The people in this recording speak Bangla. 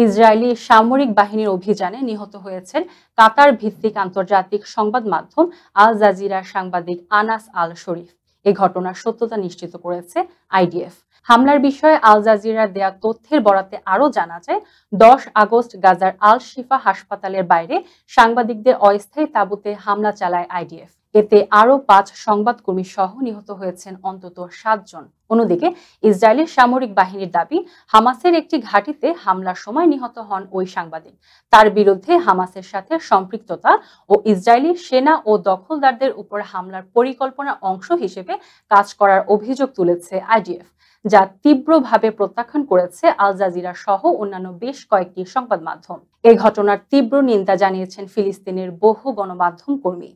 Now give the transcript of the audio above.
ইসরায়েলি সামরিক বাহিনীর অভিযানে নিহত হয়েছেন কাতার ভিত্তিক আন্তর্জাতিক সংবাদ মাধ্যম আল জাজিরার সাংবাদিক আনাস আল শরীফ। এই ঘটনার সত্যতা নিশ্চিত করেছে আইডিএফ। হামলার বিষয়ে আল জাজিরার দেয়া তথ্যের বরাতে আরও জানা যায়, 10 আগস্ট গাজার আল শিফা হাসপাতালের বাইরে সাংবাদিকদের অস্থায়ী তাঁবুতে হামলা চালায় আইডিএফ। এতে আরও 5 সংবাদকর্মী সহ নিহত হয়েছেন অন্তত 7 জন। অন্যদিকে ইসরায়েলের সামরিক বাহিনীর দাবি, হামাসের একটি ঘাঁটিতে হামলার সময় নিহত হন ওই সাংবাদিক। তার বিরুদ্ধে হামাসের সাথে সম্পৃক্ততা ও ইসরায়েলি সেনা ও দখলদারদের উপর হামলার পরিকল্পনার অংশ হিসেবে কাজ করার অভিযোগ তুলেছে আইডিএফ, যা তীব্রভাবে প্রত্যাখ্যান করেছে আল জাজিরা সহ অন্যান্য বেশ কয়েকটি সংবাদ মাধ্যম। এই ঘটনার তীব্র নিন্দা জানিয়েছেন ফিলিস্তিনের বহু গণমাধ্যম কর্মী।